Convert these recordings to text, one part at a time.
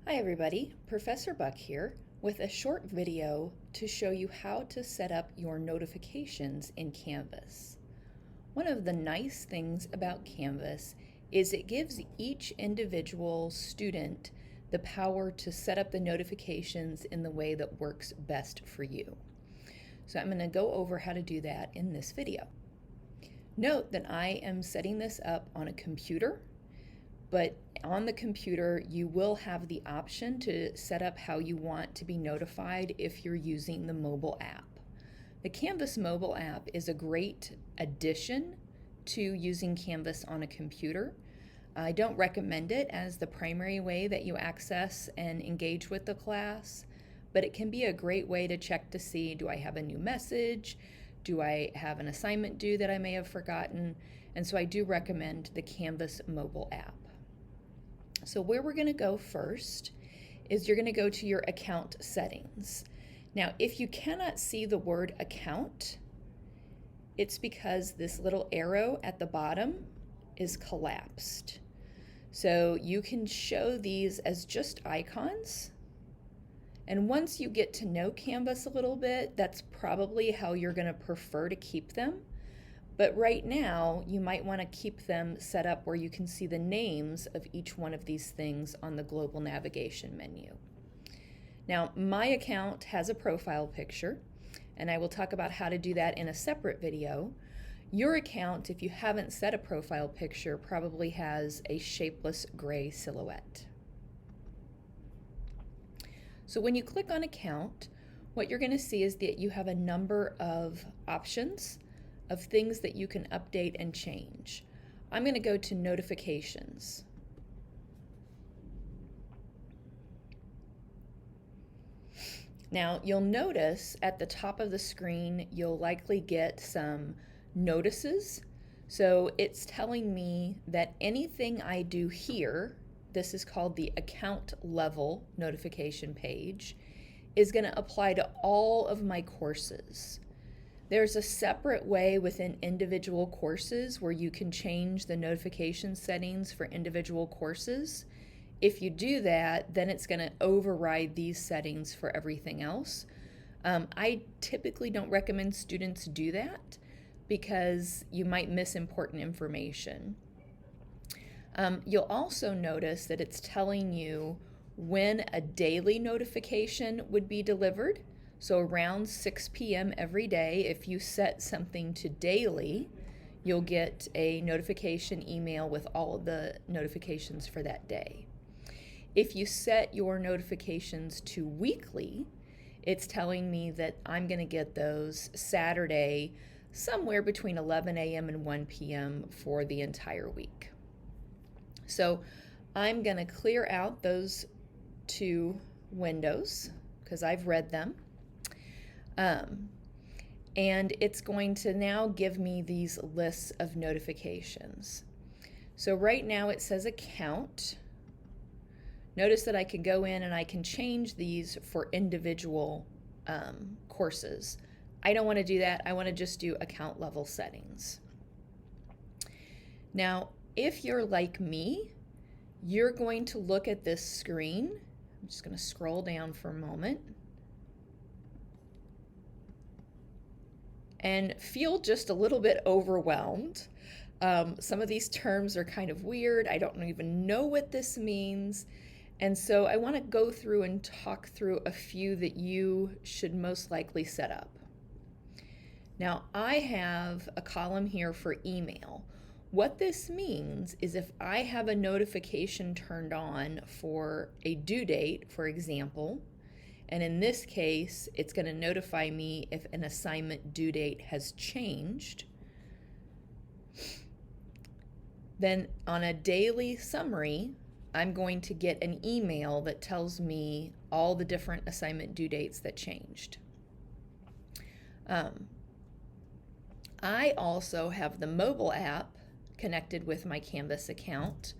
Hi everybody, Professor Buck here with a short video to show you how to set up your notifications in Canvas. One of the nice things about Canvas is it gives each individual student the power to set up the notifications in the way that works best for you. So I'm going to go over how to do that in this video. Note that I am setting this up on a computer, but on the computer, you will have the option to set up how you want to be notified if you're using the mobile app. The Canvas mobile app is a great addition to using Canvas on a computer. I don't recommend it as the primary way that you access and engage with the class, but it can be a great way to check to see, do I have a new message? Do I have an assignment due that I may have forgotten? And so I do recommend the Canvas mobile app. So where we're going to go first is you're going to go to your account settings. Now, if you cannot see the word account, it's because this little arrow at the bottom is collapsed. So you can show these as just icons. And once you get to know Canvas a little bit, that's probably how you're going to prefer to keep them. But right now, you might want to keep them set up where you can see the names of each one of these things on the global navigation menu. Now, my account has a profile picture, and I will talk about how to do that in a separate video. Your account, if you haven't set a profile picture, probably has a shapeless gray silhouette. So when you click on account, what you're going to see is that you have a number of options of things that you can update and change. I'm going to go to notifications. Now you'll notice at the top of the screen you'll likely get some notices. So it's telling me that anything I do here, this is called the account level notification page, is going to apply to all of my courses. There's a separate way within individual courses where you can change the notification settings for individual courses. If you do that, then it's going to override these settings for everything else. I typically don't recommend students do that because you might miss important information. You'll also notice that it's telling you when a daily notification would be delivered. So around 6 p.m. every day, if you set something to daily, you'll get a notification email with all of the notifications for that day. If you set your notifications to weekly, it's telling me that I'm going to get those Saturday somewhere between 11 a.m. and 1 p.m. for the entire week. So I'm going to clear out those two windows because I've read them. And it's going to now give me these lists of notifications. So right now it says account. Notice that I can go in and I can change these for individual courses. I don't want to do that. I want to just do account level settings. Now, if you're like me, you're going to look at this screen. I'm just going to scroll down for a moment. And feel just a little bit overwhelmed. Some of these terms are kind of weird. I don't even know what this means. And so I want to go through and talk through a few that you should most likely set up. Now, I have a column here for email. What this means is if I have a notification turned on for a due date, for example, and in this case, it's going to notify me if an assignment due date has changed. Then on a daily summary, I'm going to get an email that tells me all the different assignment due dates that changed. I also have the mobile app connected with my Canvas account.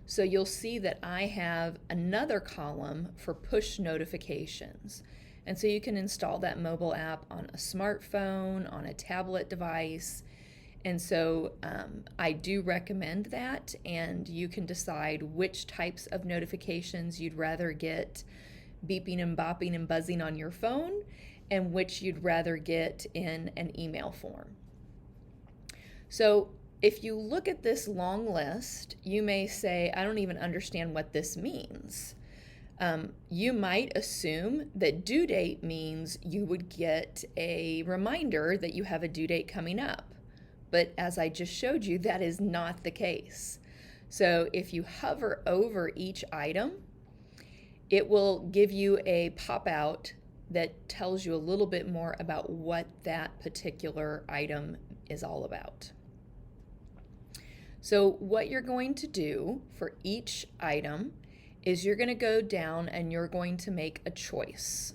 So you'll see that I have another column for push notifications. And so you can install that mobile app on a smartphone, on a tablet device, And so I do recommend that, and you can decide which types of notifications you'd rather get beeping and bopping and buzzing on your phone, and which you'd rather get in an email form. So if you look at this long list, you may say, I don't even understand what this means. You might assume that due date means you would get a reminder that you have a due date coming up. But as I just showed you, that is not the case. So if you hover over each item, it will give you a pop-out that tells you a little bit more about what that particular item is all about. So what you're going to do for each item is you're going to go down and you're going to make a choice.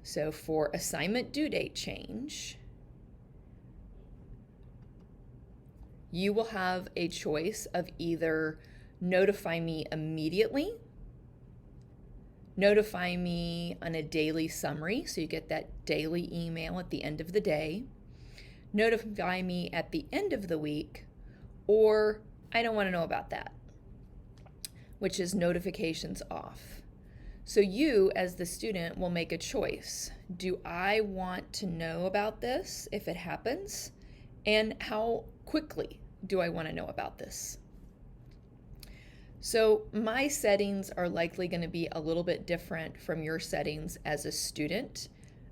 So for assignment due date change, you will have a choice of either notify me immediately, notify me on a daily summary, so you get that daily email at the end of the day, notify me at the end of the week, or I don't want to know about that, which is notifications off. So you, as the student, will make a choice. Do I want to know about this if it happens? And how quickly do I want to know about this? So my settings are likely going to be a little bit different from your settings as a student.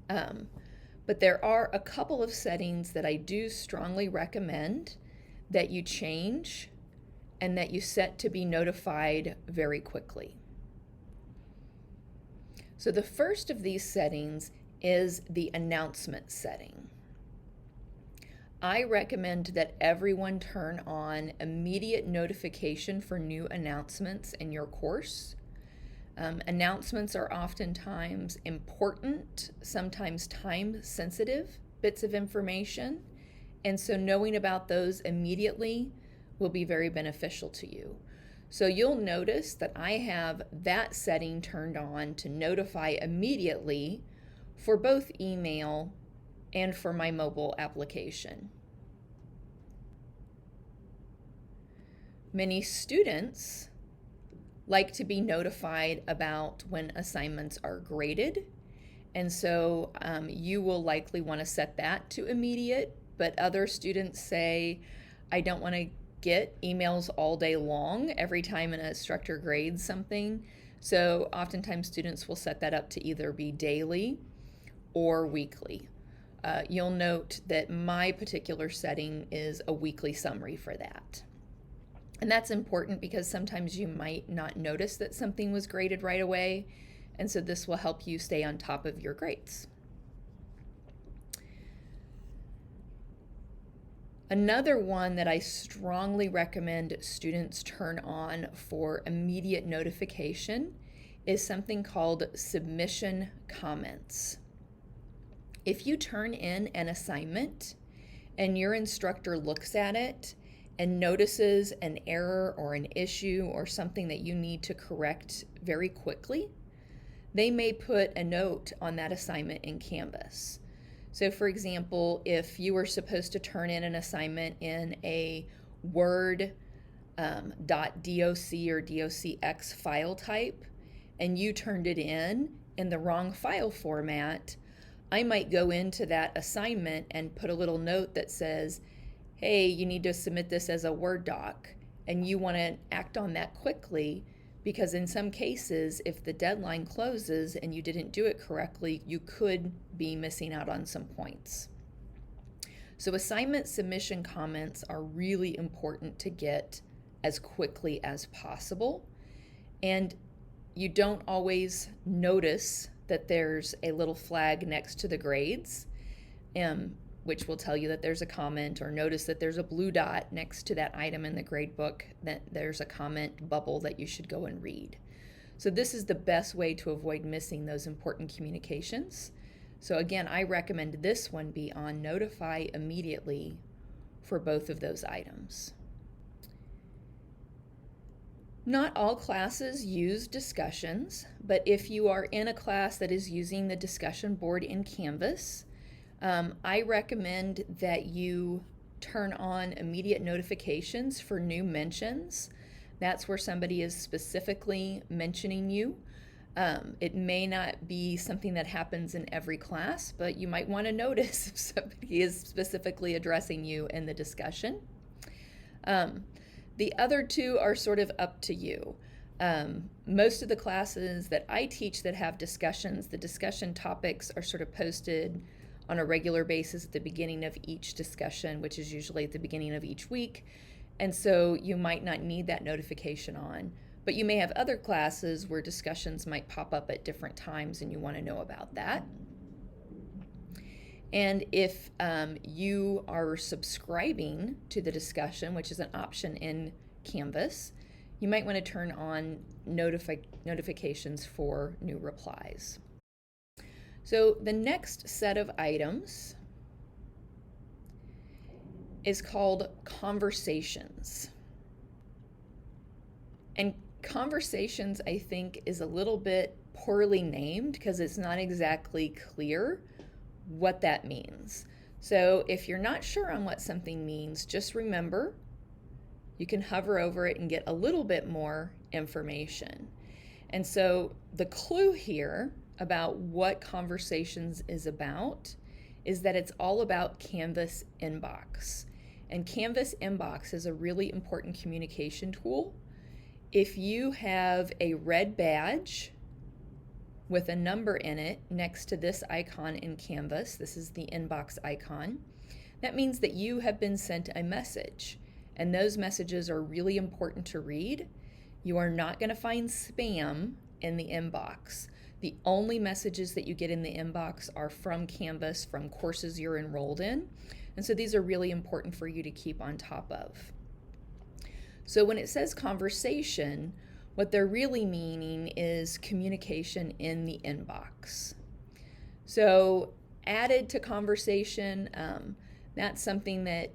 But there are a couple of settings that I do strongly recommend that you change and that you set to be notified very quickly. So the first of these settings is the announcement setting. I recommend that everyone turn on immediate notification for new announcements in your course. Announcements are oftentimes important, sometimes time-sensitive bits of information, and so knowing about those immediately will be very beneficial to you. So you'll notice that I have that setting turned on to notify immediately for both email and for my mobile application. Many students like to be notified about when assignments are graded, and so you will likely want to set that to immediate, but other students say, I don't want to get emails all day long every time an instructor grades something. So oftentimes students will set that up to either be daily or weekly. You'll note that my particular setting is a weekly summary for that. And that's important because sometimes you might not notice that something was graded right away, and so this will help you stay on top of your grades. Another one that I strongly recommend students turn on for immediate notification is something called submission comments. If you turn in an assignment and your instructor looks at it and notices an error or an issue or something that you need to correct very quickly, they may put a note on that assignment in Canvas. So for example, if you were supposed to turn in an assignment in a Word .doc or docx file type, and you turned it in the wrong file format, I might go into that assignment and put a little note that says, hey, you need to submit this as a Word doc, and you want to act on that quickly, because in some cases, if the deadline closes and you didn't do it correctly, you could be missing out on some points. So assignment submission comments are really important to get as quickly as possible, and you don't always notice that there's a little flag next to the grades, which will tell you that there's a comment, or notice that there's a blue dot next to that item in the grade book, that there's a comment bubble that you should go and read. So this is the best way to avoid missing those important communications. So again, I recommend this one be on notify immediately for both of those items. Not all classes use discussions, but if you are in a class that is using the discussion board in Canvas, I recommend that you turn on immediate notifications for new mentions. That's where somebody is specifically mentioning you. It may not be something that happens in every class, but you might want to notice if somebody is specifically addressing you in the discussion. The other two are sort of up to you. Most of the classes that I teach that have discussions, the discussion topics are sort of posted on a regular basis at the beginning of each discussion, which is usually at the beginning of each week. And so you might not need that notification on. But you may have other classes where discussions might pop up at different times and you want to know about that. And if you are subscribing to the discussion, which is an option in Canvas, you might want to turn on notifications for new replies. So the next set of items is called conversations. And conversations, I think, is a little bit poorly named because it's not exactly clear what that means. So if you're not sure on what something means, just remember you can hover over it and get a little bit more information. And so the clue here about what conversations is about is that it's all about Canvas Inbox. And Canvas Inbox is a really important communication tool. If you have a red badge with a number in it next to this icon in Canvas, this is the inbox icon, that means that you have been sent a message. And those messages are really important to read. You are not going to find spam in the inbox. The only messages that you get in the inbox are from Canvas, from courses you're enrolled in. And so these are really important for you to keep on top of. So when it says conversation, what they're really meaning is communication in the inbox. So added to conversation, that's something that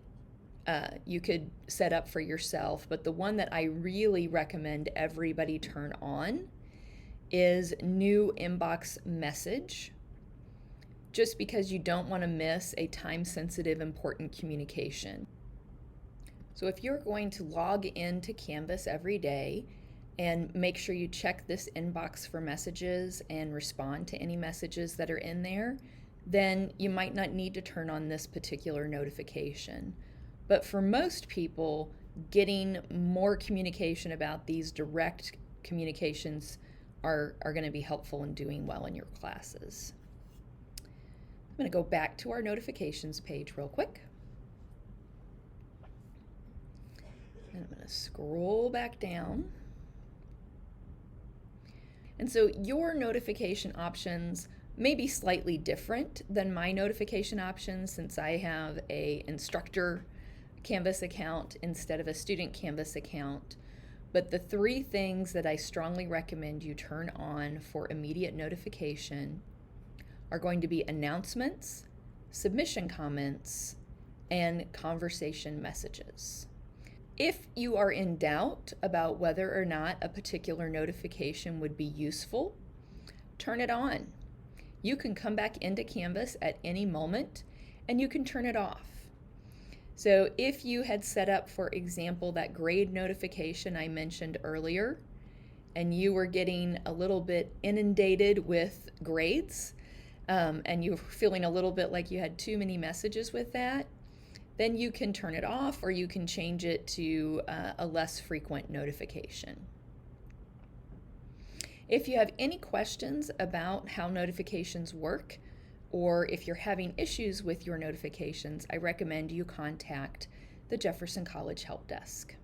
you could set up for yourself, but the one that I really recommend everybody turn on is new inbox message, just because you don't want to miss a time-sensitive, important communication. So if you're going to log into Canvas every day and make sure you check this inbox for messages and respond to any messages that are in there, then you might not need to turn on this particular notification. But for most people, getting more communication about these direct communications are going to be helpful in doing well in your classes. I'm going to go back to our notifications page real quick. And I'm going to scroll back down. And so your notification options may be slightly different than my notification options, since I have an instructor Canvas account instead of a student Canvas account. But the three things that I strongly recommend you turn on for immediate notification are going to be announcements, submission comments, and conversation messages. If you are in doubt about whether or not a particular notification would be useful, turn it on. You can come back into Canvas at any moment and you can turn it off. So if you had set up, for example, that grade notification I mentioned earlier, and you were getting a little bit inundated with grades, and you were feeling a little bit like you had too many messages with that, then you can turn it off, or you can change it to a less frequent notification. If you have any questions about how notifications work, or if you're having issues with your notifications, I recommend you contact the Jefferson College Help Desk.